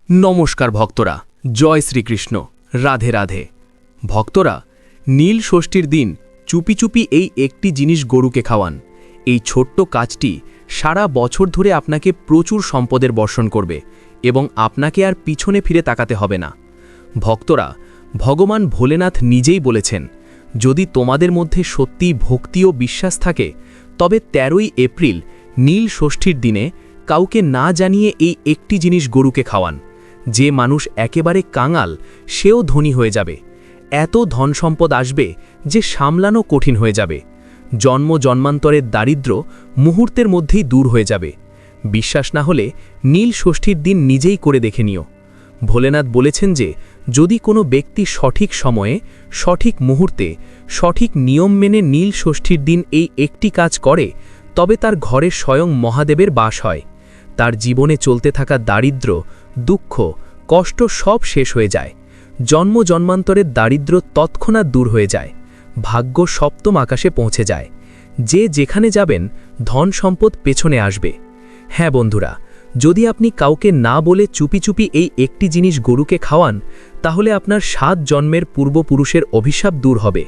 নমস্কার ভক্তরা, জয় শ্রীকৃষ্ণ, রাধে রাধে। ভক্তরা, নীল ষষ্ঠীর দিন চুপি চুপি এই একটি জিনিস গরুকে খাওয়ান। এই ছোট্ট কাজটি সারা বছর ধরে আপনাকে প্রচুর সম্পদের বর্ষণ করবে এবং আপনাকে আর পিছনে ফিরে তাকাতে হবে না। ভক্তরা, ভগবান ভোলেনাথ নিজেই বলেছেন, যদি তোমাদের মধ্যে সত্যিই ভক্তি ও বিশ্বাস থাকে তবে 13ই এপ্রিল নীল ষষ্ঠীর দিনে কাউকে না জানিয়ে এই একটি জিনিস গরুকে খাওয়ান। যে মানুষ একেবারে কাঙাল সেও ধনী হয়ে যাবে। এত ধন সম্পদ আসবে যে সামলানো কঠিন হয়ে যাবে। জন্ম জন্মান্তরের দারিদ্র্য মুহূর্তের মধ্যেই দূর হয়ে যাবে। বিশ্বাস না হলে নীল ষষ্ঠীর দিন নিজেই করে দেখে নিও। ভোলেনাথ বলেছেন যে যদি কোনো ব্যক্তি সঠিক সময়ে, সঠিক মুহূর্তে, সঠিক নিয়ম মেনে নীল ষষ্ঠীর দিন এই একটি কাজ করে তবে তার ঘরে স্বয়ং মহাদেবের বাস হয়। তার জীবনে চলতে থাকা দারিদ্র্য, দুঃখ, কষ্ট সব শেষ হয়ে যায়। জন্ম জন্মান্তরের দারিদ্র্য তৎক্ষণাৎ দূর হয়ে যায়। ভাগ্য সপ্তম আকাশে পৌঁছে যায়। যে যেখানে যাবেন ধন সম্পদ পেছনে আসবে। হ্যাঁ বন্ধুরা, যদি আপনি কাউকে না বলে চুপি চুপি এই একটি জিনিস গরুকে খাওয়ান তাহলে আপনার 7 জন্মের পূর্বপুরুষের অভিশাপ দূর হবে,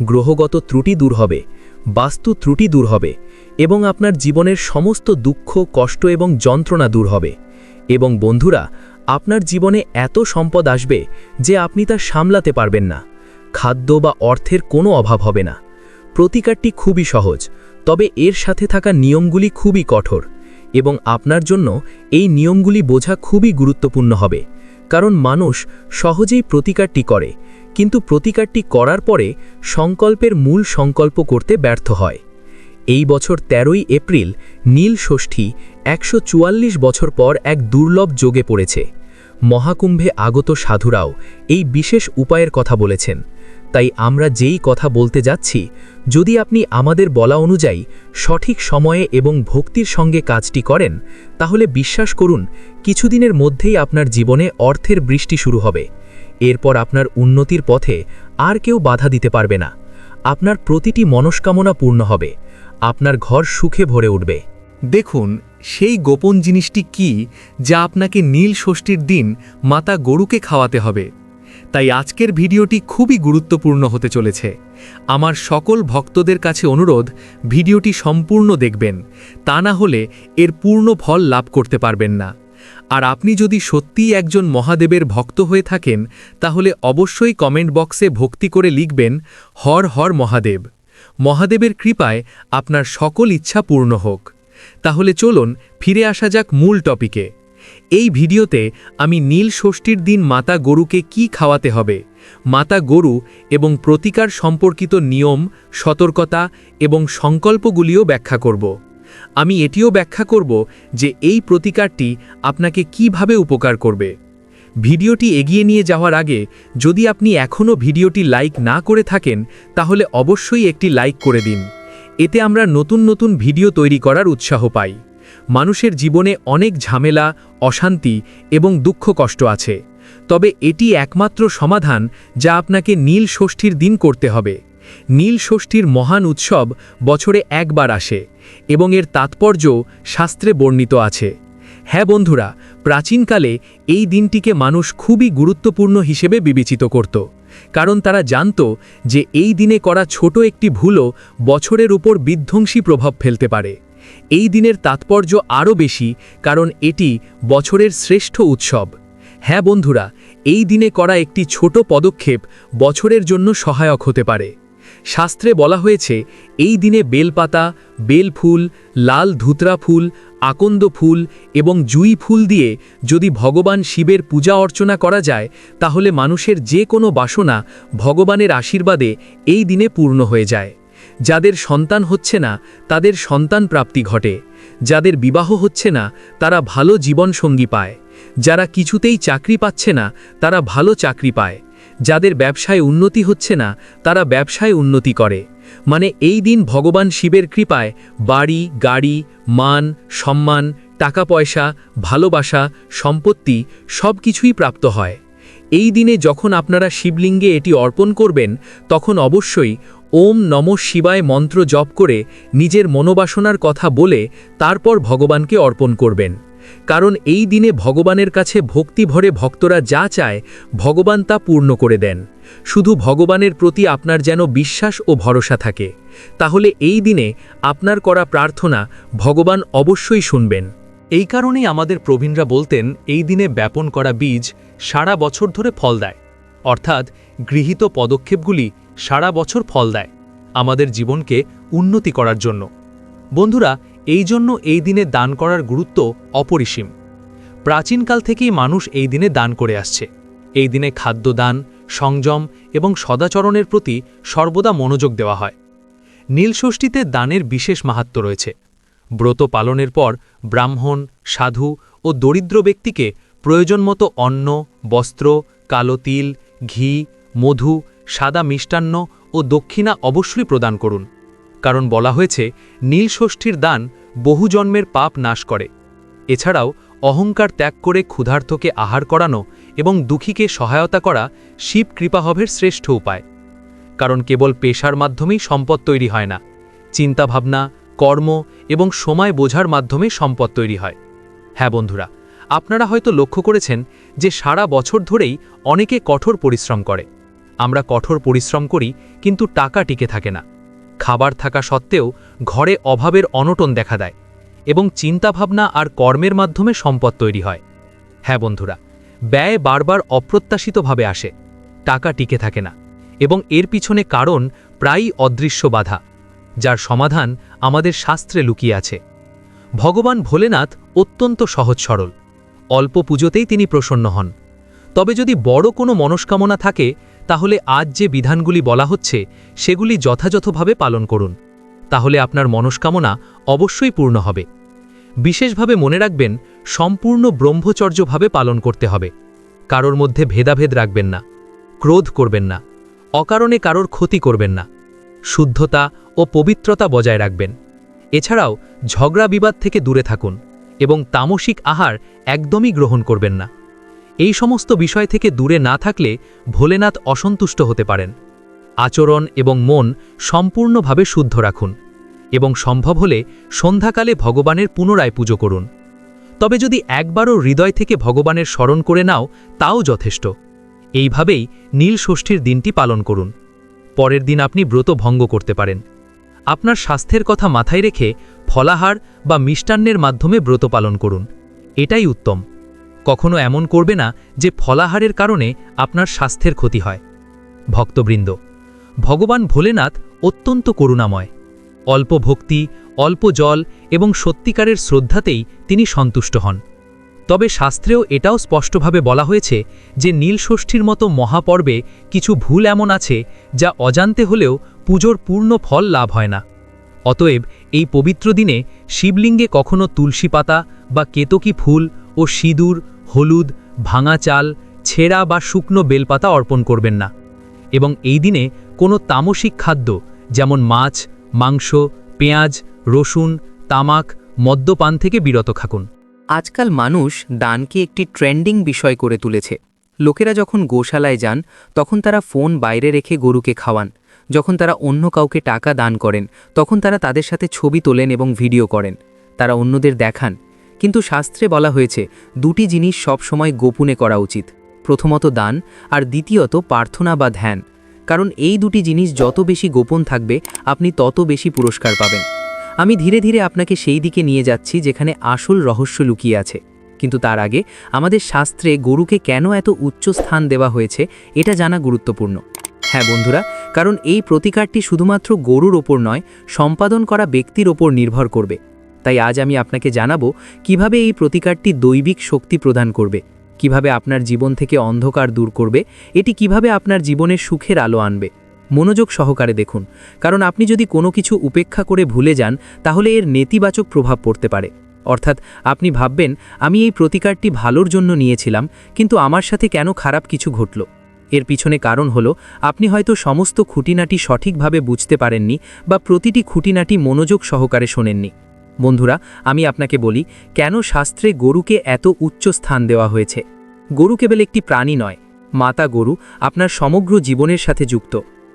গ্রহগত ত্রুটি দূর হবে, বাস্তু ত্রুটি দূর হবে এবং আপনার জীবনের সমস্ত দুঃখ, কষ্ট এবং যন্ত্রণা দূর হবে। এবং বন্ধুরা, আপনার জীবনে এত সম্পদ আসবে যে আপনি তা সামলাতে পারবেন না। খাদ্য বা অর্থের কোনো অভাব হবে না। প্রতিকারটি খুবই সহজ, তবে এর সাথে থাকা নিয়মগুলি খুবই কঠোর এবং আপনার জন্য এই নিয়মগুলি বোঝা খুবই গুরুত্বপূর্ণ হবে। কারণ মানুষ সহজেই প্রতিকারটি করে, কিন্তু প্রতিকারটি করার পরে সংকল্পের মূল সংকল্প করতে ব্যর্থ হয়। এই বছর 13ই এপ্রিল নীল ষষ্ঠী 144 বছর পর এক দুর্লভ যোগে পড়েছে। মহাকুম্ভে আগত সাধুরাও এই বিশেষ উপায়ের কথা বলেছেন। তাই আমরা যেই কথা বলতে যাচ্ছি, যদি আপনি আমাদের বলা অনুযায়ী সঠিক সময়ে এবং ভক্তির সঙ্গে কাজটি করেন তাহলে বিশ্বাস করুন কিছুদিনের মধ্যেই আপনার জীবনে অর্থের বৃষ্টি শুরু হবে। এরপর আপনার উন্নতির পথে আর কেউ বাধা দিতে পারবে না। আপনার প্রতিটি মনস্কামনা পূর্ণ হবে। আপনার ঘর সুখে ভরে উঠবে। দেখুন সেই গোপন জিনিসটি কি যা আপনাকে নীল ষষ্ঠীর দিন মাতা গরুকে খাওয়াতে হবে। তাই আজকের ভিডিওটি খুবই গুরুত্বপূর্ণ হতে চলেছে। আমার সকল ভক্তদের কাছে অনুরোধ, ভিডিওটি সম্পূর্ণ দেখবেন, তা না হলে এর পূর্ণ ফল লাভ করতে পারবেন না। আর আপনি যদি সত্যিই একজন মহাদেবের ভক্ত হয়ে থাকেন তাহলে অবশ্যই কমেন্ট বক্সে ভক্তি করে লিখবেন, হর হর মহাদেব। মহাদেবের কৃপায় আপনার সকল ইচ্ছা পূর্ণ হোক। তাহলে চলুন ফিরে আসা যাক মূল টপিকে। এই ভিডিওতে আমি নীল ষষ্ঠীর দিন মাতা গরুকে কি খাওয়াতে হবে, মাতা গরু এবং প্রতিকার সম্পর্কিত নিয়ম, সতর্কতা এবং সংকল্পগুলিও ব্যাখ্যা করব। আমি এটিও ব্যাখ্যা করব যে এই প্রতিকারটি আপনাকে কিভাবে উপকার করবে। ভিডিওটি এগিয়ে নিয়ে যাওয়ার আগে যদি আপনি এখনও ভিডিওটি লাইক না করে থাকেন তাহলে অবশ্যই একটি লাইক করে দিন। এতে আমরা নতুন নতুন ভিডিও তৈরি করার উৎসাহ পাই। মানুষের জীবনে অনেক ঝামেলা, অশান্তি এবং দুঃখ কষ্ট আছে, তবে এটি একমাত্র সমাধান যা আপনাকে নীল ষষ্ঠীর দিন করতে হবে। নীল ষষ্ঠীর মহান উৎসব বছরে একবার আসে এবং এর তাৎপর্য শাস্ত্রে বর্ণিত আছে। হ্যাঁ বন্ধুরা, প্রাচীনকালে এই দিনটিকে মানুষ খুবই গুরুত্বপূর্ণ হিসেবে বিবেচিত করত, কারণ তারা জানত যে এই দিনে করা ছোট একটি ভুলও বছরের উপর বিধ্বংসী প্রভাব ফেলতে পারে। এই দিনের তাৎপর্য আরও বেশি কারণ এটি বছরের শ্রেষ্ঠ উৎসব। হ্যাঁ বন্ধুরা, এই দিনে করা একটি ছোট পদক্ষেপ বছরের জন্য সহায়ক হতে পারে। শাস্ত্রে বলা হয়েছে এই দিনে বেলপাতা, বেলফুল, লাল ধুতরা ফুল, আকন্দ ফুল এবং জুঁই ফুল দিয়ে যদি ভগবান শিবের পূজা অর্চনা করা যায় তাহলে মানুষের যে কোনো বাসনা ভগবানের আশীর্বাদে এই দিনে পূর্ণ হয়ে যায়। যাদের সন্তান হচ্ছে না তাদের সন্তান প্রাপ্তি ঘটে, যাদের বিবাহ হচ্ছে না তারা ভালো জীবনসঙ্গী পায়, যারা কিছুতেই চাকরি পাচ্ছে না তারা ভালো চাকরি পায়, যাদের ব্যবসায় উন্নতি হচ্ছে না তারা ব্যবসায় উন্নতি করে। মানে এই দিন ভগবান শিবের কৃপায় বাড়ি, গাড়ি, মান, সম্মান, টাকা পয়সা, ভালোবাসা, সম্পত্তি সব কিছুই প্রাপ্ত হয়। এই দিনে যখন আপনারা শিবলিঙ্গে এটি অর্পণ করবেন তখন অবশ্যই ওম নমঃ শিবায় মন্ত্র জপ করে নিজের মনোবাসনার কথা বলে তারপর ভগবানকে অর্পণ করবেন। কারণ এই দিনে ভগবানের কাছে ভক্তি ভরে ভক্তরা যা চায় ভগবান তা পূর্ণ করে দেন। শুধু ভগবানের প্রতি আপনার যেন বিশ্বাস ও ভরসা থাকে, তাহলে এই দিনে আপনার করা প্রার্থনা ভগবান অবশ্যই শুনবেন। এই কারণেই আমাদের প্রবীণরা বলতেন এই দিনে বপন করা বীজ সারা বছর ধরে ফল দেয়, অর্থাৎ গৃহীত পদক্ষেপগুলি সারা বছর ফল দেয় আমাদের জীবনকে উন্নতি করার জন্য। বন্ধুরা, এই জন্য এই দিনে দান করার গুরুত্ব অপরিসীম। প্রাচীনকাল থেকেই মানুষ এই দিনে দান করে আসছে। এই দিনে খাদ্যদান, সংযম এবং সদাচরণের প্রতি সর্বদা মনোযোগ দেওয়া হয়। নীলষষ্ঠীতে দানের বিশেষ মাহাত্ম্য রয়েছে। ব্রত পালনের পর ব্রাহ্মণ, সাধু ও দরিদ্র ব্যক্তিকে প্রয়োজনমতো অন্ন, বস্ত্র, কালো তিল, ঘি, মধু, সাদা মিষ্টান্ন ও দক্ষিণা অবশ্যই প্রদান করুন। কারণ বলা হয়েছে নীলষষ্ঠীর দান বহু জন্মের পাপ নাশ করে। এছাড়াও অহংকার ত্যাগ করে ক্ষুধার্তকে আহার করানো এবং দুঃখীকে সহায়তা করা শিব কৃপাভবের শ্রেষ্ঠ উপায়। কারণ কেবল পেশার মাধ্যমেই সম্পদ তৈরি হয় না, চিন্তাভাবনা, কর্ম এবং সময় বোঝার মাধ্যমে সম্পদ তৈরি হয়। হ্যাঁ বন্ধুরা, আপনারা হয়তো লক্ষ্য করেছেন যে সারা বছর ধরেই অনেকে কঠোর পরিশ্রম করে। আমরা কঠোর পরিশ্রম করি, কিন্তু টাকা টিকে থাকে না। খাবার থাকা সত্ত্বেও ঘরে অভাবের অনটন দেখা দেয় এবং চিন্তাভাবনা আর কর্মের মাধ্যমে সম্পদ তৈরি হয়। হ্যাঁ বন্ধুরা, ব্যয় বারবার অপ্রত্যাশিতভাবে আসে, টাকা টিকে থাকে না এবং এর পিছনে কারণ প্রায়ই অদৃশ্য বাধা, যার সমাধান আমাদের শাস্ত্রে লুকিয়ে আছে। ভগবান ভোলেনাথ অত্যন্ত সহজ সরল, অল্প পুজোতেই তিনি প্রসন্ন হন। তবে যদি বড় কোনো মনস্কামনা থাকে, তাহলে আজ যে বিধানগুলি বলা হচ্ছে সেগুলি যথাযথভাবে পালন করুন, তাহলে আপনার মনস্কামনা অবশ্যই পূর্ণ হবে। বিশেষভাবে মনে রাখবেন, সম্পূর্ণ ব্রহ্মচর্যভাবে পালন করতে হবে। কারোর মধ্যে ভেদাভেদ রাখবেন না, ক্রোধ করবেন না, অকারণে কারোর ক্ষতি করবেন না, শুদ্ধতা ও পবিত্রতা বজায় রাখবেন। এছাড়াও ঝগড়া বিবাদ থেকে দূরে থাকুন এবং তামসিক আহার একদমই গ্রহণ করবেন না। এই সমস্ত বিষয় থেকে দূরে না থাকলে ভোলেনাথ অসন্তুষ্ট হতে পারেন। আচরণ এবং মন সম্পূর্ণভাবে শুদ্ধ রাখুন এবং সম্ভব হলে সন্ধ্যাকালে ভগবানের পুনরায় পুজো করুন। তবে যদি একবারও হৃদয় থেকে ভগবানের স্মরণ করে নাও, তাও যথেষ্ট। এইভাবেই নীলষষ্ঠীর দিনটি পালন করুন। পরের দিন আপনি ব্রত ভঙ্গ করতে পারেন। আপনার স্বাস্থ্যের কথা মাথায় রেখে ফলাহার বা মিষ্টান্নের মাধ্যমে ব্রত পালন করুন, এটাই উত্তম। কখনো এমন করবে না যে ফলাহারের কারণে আপনার স্বাস্থ্যের ক্ষতি হয়। ভক্তবৃন্দ, ভগবান ভোলেনাথ অত্যন্ত করুণাময়। অল্প ভক্তি, অল্প জল এবং সত্যিকারের শ্রদ্ধাতেই তিনি সন্তুষ্ট হন। তবে শাস্ত্রেও এটাও স্পষ্টভাবে বলা হয়েছে যে নীলষষ্ঠীর মতো মহাপর্বে কিছু ভুল এমন আছে যা অজান্তে হলেও পুজোর পূর্ণ ফল লাভ হয় না। অতএব এই পবিত্র দিনে শিবলিঙ্গে কখনো তুলসী পাতা বা কেতকী ফুল ও সিঁদুর, হলুদ, ভাঙা চাল, ছেঁড়া বা শুকনো বেলপাতা অর্পণ করবেন না এবং এই দিনে কোনো তামসিক খাদ্য যেমন মাছ, মাংস, পেঁয়াজ, রসুন, তামাক, মদ্যপান থেকে বিরত থাকুন। আজকাল মানুষ দানকে একটি ট্রেন্ডিং বিষয় করে তুলেছে। লোকেরা যখন গোশালায় যান, তখন তারা ফোন বাইরে রেখে গরুকে খাওয়ান। যখন তারা অন্য কাউকে টাকা দান করেন, তখন তারা তাদের সাথে ছবি তোলেন এবং ভিডিও করেন, তারা অন্যদের দেখান। কিন্তু শাস্ত্রে বলা হয়েছে দুটি জিনিস সব সময় গোপনে করা উচিত, প্রথমত দান আর দ্বিতীয়ত প্রার্থনা বা ধ্যান। কারণ এই দুটি জিনিস যত বেশি গোপন থাকবে, আপনি তত বেশি পুরস্কার পাবেন। আমি ধীরে ধীরে আপনাকে সেই দিকে নিয়ে যাচ্ছি যেখানে আসল রহস্য লুকিয়ে আছে। কিন্তু তার আগে আমাদের শাস্ত্রে গরুকে কেন এত উচ্চ স্থান দেওয়া হয়েছে এটা জানা গুরুত্বপূর্ণ। হ্যাঁ বন্ধুরা, কারণ এই প্রতিকারটি শুধুমাত্র গরুর ওপর নয়, সম্পাদন করা ব্যক্তির ওপর নির্ভর করবে। তাই আজ আমি আপনাকে জানাবো কিভাবে এই প্রতিকারটি দৈবিক শক্তি প্রদান করবে, কিভাবে আপনার জীবন থেকে অন্ধকার দূর করবে, এটি কিভাবে আপনার জীবনে সুখের আলো আনবে। মনোযোগ সহকারে দেখুন, কারণ আপনি যদি কোনো কিছু উপেক্ষা করে ভুলে যান, তাহলে এর নেতিবাচক প্রভাব পড়তে পারে। অর্থাৎ আপনি ভাববেন, আমি এই প্রতিকারটি ভালোর জন্য নিয়েছিলাম, কিন্তু আমার সাথে কেন খারাপ কিছু ঘটল। এর পিছনে কারণ হলো আপনি হয়তো সমস্ত খুঁটিনাটি সঠিকভাবে বুঝতে পারেননি বা প্রতিটি খুঁটিনাটি মনোযোগ সহকারে শোনেননি। বন্ধুরা, আমি আপনাকে বলি কেন শাস্ত্রে গরুকে এত উচ্চ স্থান দেওয়া হয়েছে। গরু কেবল একটি প্রাণী নয়, মাতা গরু আপনার সমগ্র জীবনের সাথে যুক্ত।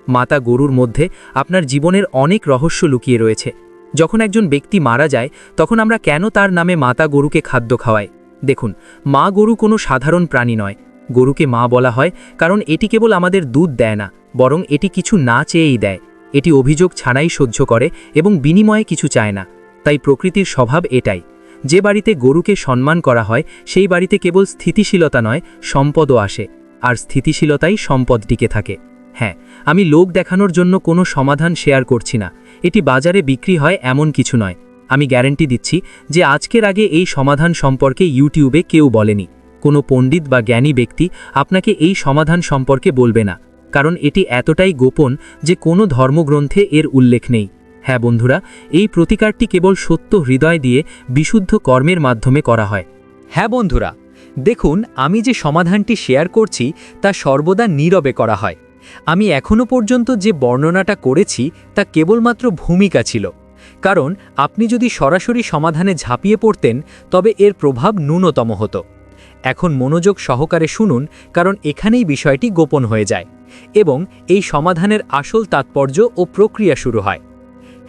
মাতা গরুর মধ্যে আপনার জীবনের অনেক রহস্য লুকিয়ে রয়েছে। যখন একজন ব্যক্তি মারা যায় তখন আমরা কেন তার নামে মাতা গরুকে খাদ্য খাওয়াই? দেখুন, মা গরু কোনো সাধারণ প্রাণী নয়। গরুকে মা বলা হয় কারণ এটি কেবল আমাদের দুধ দেয় না, বরং এটি কিছু না চেয়েই দেয়। এটি অভিযোগ ছাড়াই সহ্য করে এবং বিনিময়ে কিছু চায় না। তাই প্রকৃতির স্বভাব এটাই। যে বাড়িতে গরুকে সম্মান করা হয় সেই বাড়িতে কেবল স্থিতিশীলতা নয়, সম্পদও আসে। আর স্থিতিশীলতাই সম্পদ টিকে থাকে। হ্যাঁ, আমি লোক দেখানোর জন্য কোনো সমাধান শেয়ার করছি না। এটি বাজারে বিক্রি হয় এমন কিছু নয়। আমি গ্যারান্টি দিচ্ছি যে আজকের আগে এই সমাধান সম্পর্কে ইউটিউবে কেউ বলেনি। কোনো পণ্ডিত বা জ্ঞানী ব্যক্তি আপনাকে এই সমাধান সম্পর্কে বলবে না, কারণ এটি এতটাই গোপন যে কোনো ধর্মগ্রন্থে এর উল্লেখ নেই। হ্যাঁ বন্ধুরা, এই প্রতিকারটি কেবল সত্য হৃদয় দিয়ে বিশুদ্ধ কর্মের মাধ্যমে করা হয়। হ্যাঁ বন্ধুরা, দেখুন, আমি যে সমাধানটি শেয়ার করছি তা সর্বদা নীরবে করা হয়। আমি এখনো পর্যন্ত যে বর্ণনাটা করেছি তা কেবলমাত্র ভূমিকা ছিল, কারণ আপনি যদি সরাসরি সমাধানে ঝাঁপিয়ে পড়তেন তবে এর প্রভাব ন্যূনতম হতো। এখন মনোযোগ সহকারে শুনুন, কারণ এখানেই বিষয়টি গোপন হয়ে যায় এবং এই সমাধানের আসল তাৎপর্য ও প্রক্রিয়া শুরু হয়।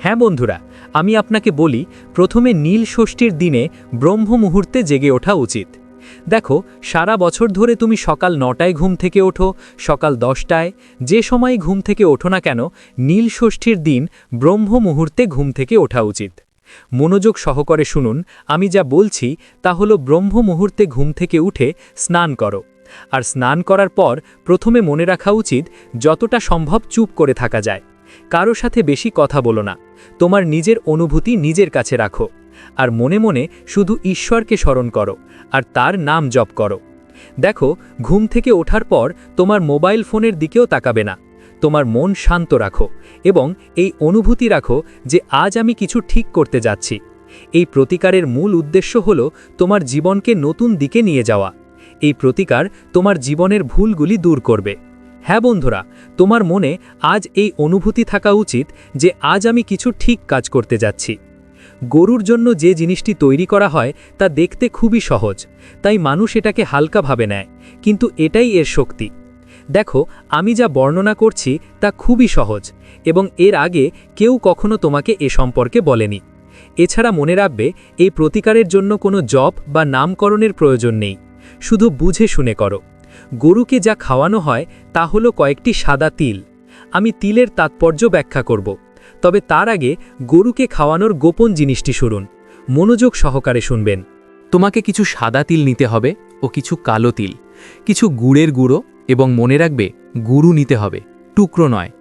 হ্যাঁ বন্ধুরা, আমি আপনাকে বলি, প্রথমে নীল ষষ্ঠীর দিনে ব্রহ্ম মুহূর্তে জেগে ওঠা উচিত। দেখো, সারা বছর ধরে তুমি সকাল 9টায় ঘুম থেকে ওঠো, সকাল 10টায়, যে সময় ঘুম থেকে ওঠো না কেন, নীল ষষ্ঠীর দিন ব্রহ্ম মুহূর্তে ঘুম থেকে ওঠা উচিত। মনোযোগ সহকারে শুনুন, আমি যা বলছি তা হলো ব্রহ্ম মুহূর্তে ঘুম থেকে উঠে স্নান করো। আর স্নান করার পর প্রথমে মনে রাখা উচিত যতটা সম্ভব চুপ করে থাকা যায়। কারো সাথে বেশি কথা বলো না, তোমার নিজের অনুভূতি নিজের কাছে রাখো। আর মনে মনে শুধু ঈশ্বরকে স্মরণ করো আর তার নাম জপ করো। দেখো, ঘুম থেকে ওঠার পর তোমার মোবাইল ফোনের দিকেও তাকাবে না। তোমার মন শান্ত রাখো এবং এই অনুভূতি রাখো যে আজ আমি কিছু ঠিক করতে যাচ্ছি। এই প্রতিকারের মূল উদ্দেশ্য হলো তোমার জীবনকে নতুন দিকে নিয়ে যাওয়া। এই প্রতিকার তোমার জীবনের ভুলগুলি দূর করবে। হ্যাঁ বন্ধুরা, তোমার মনে আজ এই অনুভূতি থাকা উচিত যে আজ আমি কিছু ঠিক কাজ করতে যাচ্ছি। গরুর জন্য যে জিনিসটি তৈরি করা হয় তা দেখতে খুবই সহজ, তাই মানুষ এটাকে হালকাভাবে নেয়, কিন্তু এটাই এর শক্তি। দেখো, আমি যা বর্ণনা করছি তা খুবই সহজ এবং এর আগে কেউ কখনো তোমাকে এ সম্পর্কে বলেনি। এছাড়া মনে রাখবে, এই প্রতিকারের জন্য কোনো জপ বা নামকরণের প্রয়োজন নেই, শুধু বুঝে শুনে করো। গরুকে যা খাওয়ানো হয় তা হলো কয়েকটি সাদা তিল। আমি তিলের তাৎপর্য ব্যাখ্যা করব, তবে তার আগে গরুকে খাওয়ানোর গোপন জিনিসটি শুনুন। মনোযোগ সহকারে শুনবেন। তোমাকে কিছু সাদা তিল নিতে হবে ও কিছু কালো তিল, কিছু গুড়ের গুঁড়ো এবং মনে রাখবে গুরু নিতে হবে, টুকরো নয়।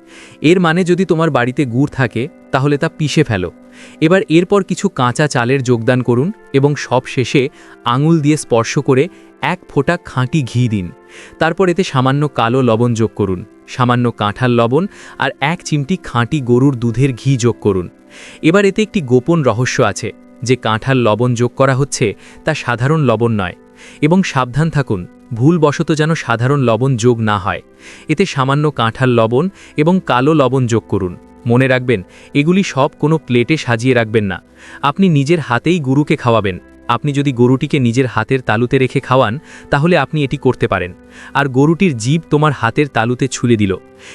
এর মানে যদি তোমার বাড়িতে গুড় থাকে তাহলে তা পিষে ফেলো। এবার এরপর কিছু কাঁচা চালের যোগদান করুন এবং সব শেষে আঙুল দিয়ে স্পর্শ করে এক ফোঁটা খাঁটি ঘি দিন। তারপর এতে সামান্য কালো লবণ যোগ করুন, সামান্য কাঁঠাল লবণ আর 1 চিমটি খাঁটি গরুর দুধের ঘি যোগ করুন। এবার এতে একটি গোপন রহস্য আছে। যে কাঁঠাল লবণ যোগ করা হচ্ছে তা সাধারণ লবণ নয়, এবং সাবধান থাকুন ভুলবশত যেন সাধারণ লবণ যোগ না হয়। এতে সামান্য কাঁঠাল লবণ এবং কালো লবণ যোগ করুন। মনে রাখবেন, এগুলি সব কোনো প্লেটে সাজিয়ে রাখবেন না। আপনি নিজের হাতেই গরুকে খাওয়াবেন। আপনি যদি গরুটিকে নিজের হাতের তালুতে রেখে খাওয়ান তাহলে আপনি এটি করতে পারেন। আর গরুটির জিভ তোমার হাতের তালুতে ছুলে দিল।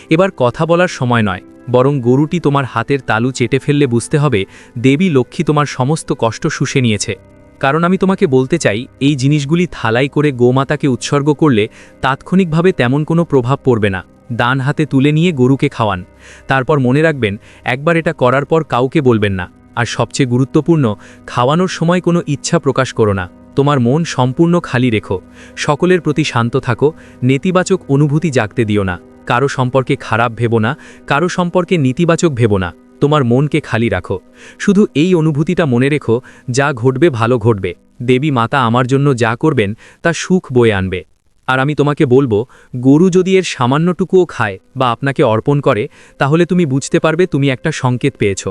এবার কথা বলার সময় নয়, বরং গরুটি তোমার হাতের তালু চেটে ফেললে বুঝতে হবে দেবী লক্ষ্মী তোমার সমস্ত কষ্ট শুষে নিয়েছে। কারণ আমি তোমাকে বলতে চাই, এই জিনিসগুলি থালাই করে গোমাতাকে উৎসর্গ করলে তাৎক্ষণিকভাবে তেমন কোনো প্রভাব পড়বে না। ডান হাতে তুলে নিয়ে গরুকে খাওয়ান। তারপর মনে রাখবেন, একবার এটা করার পর কাউকে বলবেন না। আর সবচেয়ে গুরুত্বপূর্ণ, খাওয়ানোর সময় কোনো ইচ্ছা প্রকাশ করো না। তোমার মন সম্পূর্ণ খালি রেখো। সকলের প্রতি শান্ত থাকো, নেতিবাচক অনুভূতি জাগতে দিও না। কারো সম্পর্কে খারাপ ভেবো না, কারো সম্পর্কে নেতিবাচক ভেবো না। তোমার মনকে খালি রাখো। শুধু এই অনুভূতিটা মনে রেখো, যা ঘটবে ভালো ঘটবে। দেবী মাতা আমার জন্য যা করবেন তা সুখ বয়ে আনবে। আর আমি তোমাকে বলবো, গরু যদি এর সামান্যটুকুও খায় বা আপনাকে অর্পণ করে তাহলে তুমি বুঝতে পারবে তুমি একটা সংকেত পেয়েছ।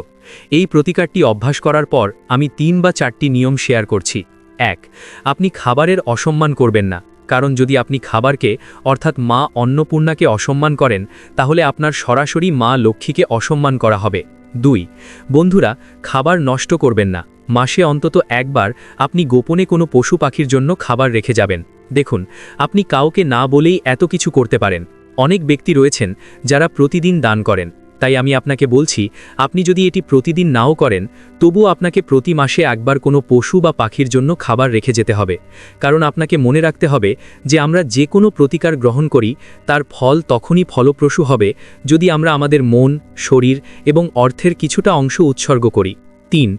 এই প্রতিকারটি অভ্যাস করার পর আমি 3 বা 4টি নিয়ম শেয়ার করছি। 1. আপনি খাবারের অসম্মান করবেন না, কারণ যদি আপনি খাবারকে অর্থাৎ মা অন্নপূর্ণাকে অসম্মান করেন তাহলে আপনার সরাসরি মা লক্ষ্মীকে অসম্মান করা হবে। 2. বন্ধুরা, খাবার নষ্ট করবেন না। মাসে অন্তত একবার আপনি গোপনে কোনো পশু পাখির জন্য খাবার রেখে যাবেন। দেখুন, আপনি কাউকে না বলেই এত কিছু করতে পারেন। অনেক ব্যক্তি রয়েছেন যারা প্রতিদিন দান করেন, তাই আমি আপনাকে বলছি, আপনি যদি এটি প্রতিদিন নাও করেন, তবুও আপনাকে প্রতি মাসে একবার কোনো পশু বা পাখির জন্য খাবার রেখে যেতে হবে। কারণ আপনাকে মনে রাখতে হবে যে আমরা যে কোনো প্রতিকার গ্রহণ করি তার ফল তখনই ফলপ্রসূ হবে যদি আমরা আমাদের মন, শরীর এবং অর্থের কিছুটা অংশ উৎসর্গ করি। 3.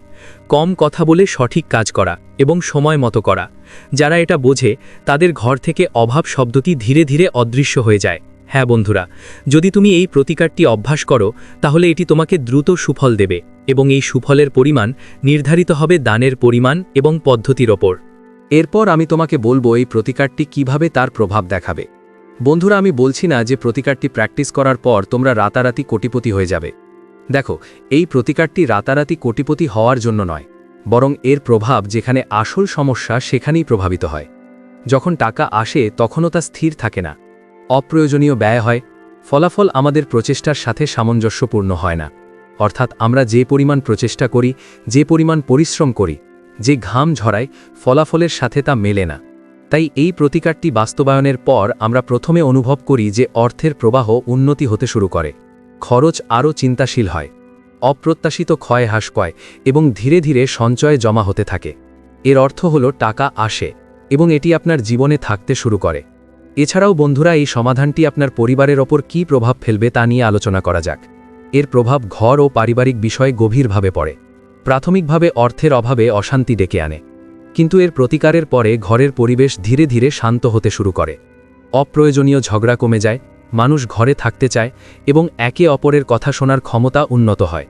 কম কথা বলে সঠিক কাজ করা এবং সময় মতো করা। যারা এটা বোঝে তাদের ঘর থেকে অভাব শব্দটি ধীরে ধীরে অদৃশ্য হয়ে যায়। হ্যাঁ বন্ধুরা, যদি তুমি এই প্রতিকারটি অভ্যাস করো তাহলে এটি তোমাকে দ্রুত সুফল দেবে এবং এই সুফলের পরিমাণ নির্ধারিত হবে দানের পরিমাণ এবং পদ্ধতির ওপর। এরপর আমি তোমাকে বলবো এই প্রতিকারটি কিভাবে তার প্রভাব দেখাবে। বন্ধুরা, আমি বলছি না যে প্রতিকারটি প্র্যাকটিস করার পর তোমরা রাতারাতি কোটিপতি হয়ে যাবে। দেখো, এই প্রতিকারটি রাতারাতি কোটিপতি হওয়ার জন্য নয়, বরং এর প্রভাব যেখানে আসল সমস্যা সেখানেই প্রভাবিত হয়। যখন টাকা আসে তখনও তা স্থির থাকে না, অপ্রয়োজনীয় ব্যয় হয়, ফলাফল আমাদের প্রচেষ্টার সাথে সামঞ্জস্যপূর্ণ হয় না। অর্থাৎ আমরা যে পরিমাণ প্রচেষ্টা করি, যে পরিমাণ পরিশ্রম করি, যে ঘাম ঝরাই, ফলাফলের সাথে তা মেলে না। তাই এই প্রতিকারটি বাস্তবায়নের পর আমরা প্রথমে অনুভব করি যে অর্থের প্রবাহ উন্নতি হতে শুরু করে, খরচ আরও চিন্তাশীল হয়, অপ্রত্যাশিত ক্ষয় হ্রাস পায় এবং ধীরে ধীরে সঞ্চয়ে জমা হতে থাকে। এর অর্থ হলো টাকা আসে এবং এটি আপনার জীবনে থাকতে শুরু করে। এছাড়াও বন্ধুরা, এই সমাধানটি আপনার পরিবারের ওপর কী প্রভাব ফেলবে তা নিয়ে আলোচনা করা যাক। এর প্রভাব ঘর ও পারিবারিক বিষয়ে গভীরভাবে পড়ে। প্রাথমিকভাবে অর্থের অভাবে অশান্তি ডেকে আনে, কিন্তু এর প্রতিকারের পরে ঘরের পরিবেশ ধীরে ধীরে শান্ত হতে শুরু করে। অপ্রয়োজনীয় ঝগড়া কমে যায়, মানুষ ঘরে থাকতে চায় এবং একে অপরের কথা শোনার ক্ষমতা উন্নত হয়।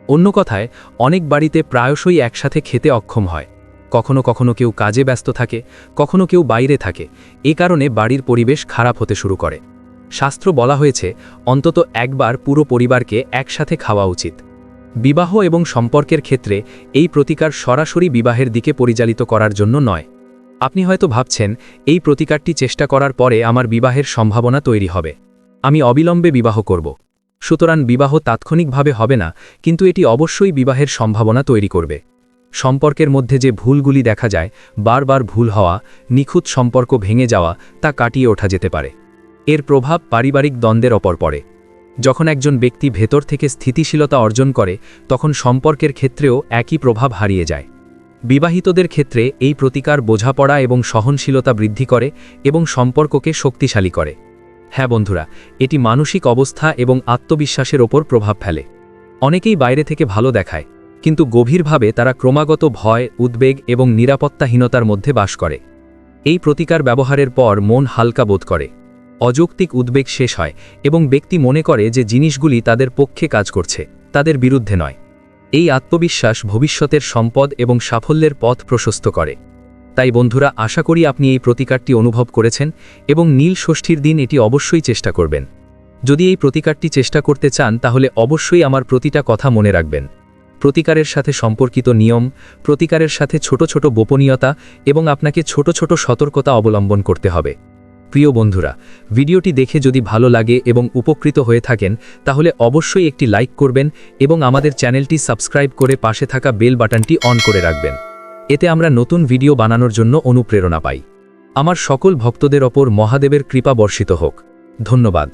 অন্য কথায়, অনেক বাড়িতে প্রায়শই একসাথে খেতে অক্ষম হয়। কখনো কখনো কেউ কাজে ব্যস্ত থাকে, কখনো কেউ বাইরে থাকে। এ কারণে বাড়ির পরিবেশ খারাপ হতে শুরু করে। শাস্ত্র বলা হয়েছে অন্তত একবার পুরো পরিবারকে একসাথে খাওয়া উচিত। বিবাহ এবং সম্পর্কের ক্ষেত্রে এই প্রতিকার সরাসরি বিবাহের দিকে পরিচালিত করার জন্য নয়। আপনি হয়তো ভাবছেন, এই প্রতিকারটি চেষ্টা করার পরে আমার বিবাহের সম্ভাবনা তৈরি হবে, আমি অবিলম্বে বিবাহ করব। সুতরাং বিবাহ তাৎক্ষণিকভাবে হবে না, কিন্তু এটি অবশ্যই বিবাহের সম্ভাবনা তৈরি করবে। সম্পর্কের মধ্যে যে ভুলগুলি দেখা যায়, বারবার ভুল হওয়া, নিখুঁত সম্পর্ক ভেঙে যাওয়া, তা কাটিয়ে ওঠা যেতে পারে। এর প্রভাব পারিবারিক দ্বন্দ্বের ওপর পড়ে। যখন একজন ব্যক্তি ভেতর থেকে স্থিতিশীলতা অর্জন করে, তখন সম্পর্কের ক্ষেত্রেও একই প্রভাব হারিয়ে যায়। বিবাহিতদের ক্ষেত্রে এই প্রতিকার বোঝাপড়া এবং সহনশীলতা বৃদ্ধি করে এবং সম্পর্ককে শক্তিশালী করে। হ্যাঁ বন্ধুরা, এটি মানসিক অবস্থা এবং আত্মবিশ্বাসের ওপর প্রভাব ফেলে। অনেকেই বাইরে থেকে ভালো দেখায়, কিন্তু গভীরভাবে তারা ক্রমাগত ভয়, উদ্বেগ এবং নিরাপত্তাহীনতার মধ্যে বাস করে। এই প্রতিকার ব্যবহারের পর মন হালকা বোধ করে, অযৌক্তিক উদ্বেগ শেষ হয় এবং ব্যক্তি মনে করে যে জিনিসগুলি তাদের পক্ষে কাজ করছে, তাদের বিরুদ্ধে নয়। এই আত্মবিশ্বাস ভবিষ্যতের সম্পদ এবং সাফল্যের পথ প্রশস্ত করে। তাই বন্ধুরা, আশা করি আপনি এই প্রতিকারটি অনুভব করেছেন এবং নীল ষষ্ঠীর দিন এটি অবশ্যই চেষ্টা করবেন। যদি এই প্রতিকারটি চেষ্টা করতে চান তাহলে অবশ্যই আমার প্রতিটা কথা মনে রাখবেন। প্রতিকারের সাথে সম্পর্কিত নিয়ম, প্রতিকারের সাথে ছোট ছোট গোপনীয়তা এবং আপনাকে ছোট ছোট সতর্কতা অবলম্বন করতে হবে। প্রিয় বন্ধুরা, ভিডিওটি দেখে যদি ভালো লাগে এবং উপকৃত হয়ে থাকেন তাহলে অবশ্যই একটি লাইক করবেন এবং আমাদের চ্যানেলটি সাবস্ক্রাইব করে পাশে থাকা বেল বাটনটি অন করে রাখবেন। এতে আমরা নতুন ভিডিও বানানোর জন্য অনুপ্রেরণা পাই। আমার সকল ভক্তদের ওপর মহাদেবের কৃপা বর্ষিত হোক। ধন্যবাদ।